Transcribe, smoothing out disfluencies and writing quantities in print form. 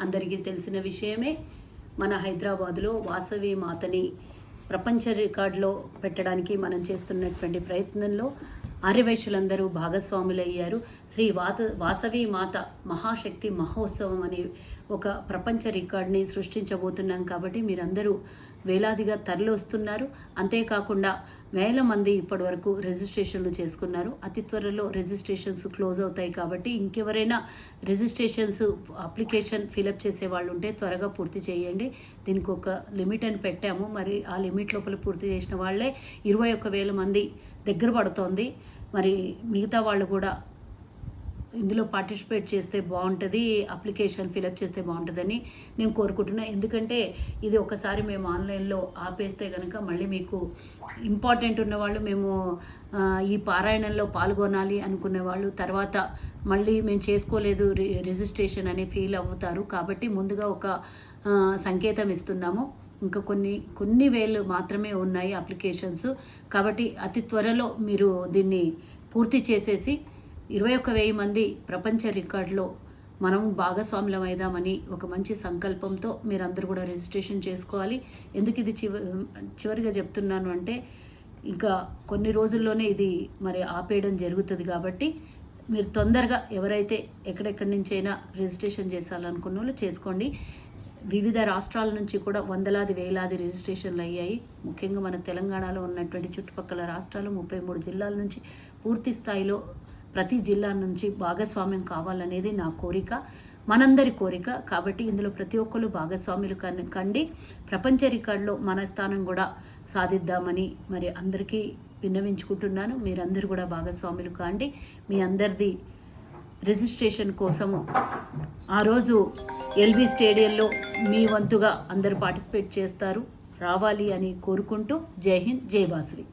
అందరికీ తెలిసిన విషయమే. మన హైదరాబాద్లో వాసవి మాతని ప్రపంచ రికార్డులో పెట్టడానికి మనం చేస్తున్నటువంటి ప్రయత్నంలో ఆర్యవైశ్యులందరూ భాగస్వాములయ్యారు. శ్రీ వాసవి మాత మహాశక్తి మహోత్సవం అనే ఒక ప్రపంచ రికార్డ్ని సృష్టించబోతున్నాం. కాబట్టి మీరందరూ వేలాదిగా తరలివస్తున్నారు. అంతేకాకుండా వేల మంది ఇప్పటి వరకు రిజిస్ట్రేషన్లు చేసుకున్నారు. అతి త్వరలో రిజిస్ట్రేషన్స్ క్లోజ్ అవుతాయి. కాబట్టి ఇంకెవరైనా రిజిస్ట్రేషన్స్ అప్లికేషన్ ఫిలప్ చేసే వాళ్ళు ఉంటే త్వరగా పూర్తి చేయండి. దీనికి ఒక లిమిట్ అని పెట్టాము. మరి ఆ లిమిట్ లోపల పూర్తి చేసిన వాళ్ళే 21,000 మంది దగ్గర పడుతోంది. మరి మిగతా వాళ్ళు కూడా ఇందులో పార్టిసిపేట్ చేస్తే బాగుంటుంది, అప్లికేషన్ ఫిలప్ చేస్తే బాగుంటుందని నేను కోరుకుంటున్నాను. ఎందుకంటే ఇది ఒకసారి మేము ఆన్లైన్లో ఆపేస్తే కనుక మళ్ళీ మీకు ఇంపార్టెంట్ ఉన్నవాళ్ళు, మేము ఈ పారాయణంలో పాల్గొనాలి అనుకునే వాళ్ళు తర్వాత మళ్ళీ మేము చేసుకోలేదు రిజిస్ట్రేషన్ అని ఫీల్ అవుతారు. కాబట్టి ముందుగా ఒక సంకేతం ఇస్తున్నాము. ఇంకా కొన్ని వేలు మాత్రమే ఉన్నాయి అప్లికేషన్స్. కాబట్టి అతి త్వరలో మీరు దీన్ని పూర్తి చేసేసి 21,000 మంది ప్రపంచ రికార్డులో మనం భాగస్వాములం అయిదామని ఒక మంచి సంకల్పంతో మీరందరూ కూడా రిజిస్ట్రేషన్ చేసుకోవాలి. ఎందుకు ఇది చివరిగా చెప్తున్నాను అంటే ఇంకా కొన్ని రోజుల్లోనే ఇది మరి ఆపేయడం జరుగుతుంది. కాబట్టి మీరు తొందరగా ఎవరైతే ఎక్కడెక్కడి నుంచైనా రిజిస్ట్రేషన్ చేయాలనుకున్న వాళ్ళు చేసుకోండి. వివిధ రాష్ట్రాల నుంచి కూడా వందలాది వేలాది రిజిస్ట్రేషన్లు అయ్యాయి. ముఖ్యంగా మన తెలంగాణలో ఉన్నటువంటి చుట్టుపక్కల రాష్ట్రాలు 33 జిల్లాల నుంచి పూర్తి స్థాయిలో ప్రతి జిల్లా నుంచి భాగస్వామ్యం కావాలనేది నా కోరిక, మనందరి కోరిక. కాబట్టి ఇందులో ప్రతి ఒక్కరు భాగస్వాములు కండి. ప్రపంచ రికార్డులో మన స్థానం కూడా సాధిద్దామని మరి అందరికీ విన్నవించుకుంటున్నాను. మీరందరూ కూడా భాగస్వాములు కాండి. మీ అందరిది రిజిస్ట్రేషన్ కోసము ఆ రోజు ఎల్బీ స్టేడియంలో మీ వంతుగా అందరూ పార్టిసిపేట్ చేస్తారు, రావాలి అని కోరుకుంటూ జై హింద్, జై వాసవి.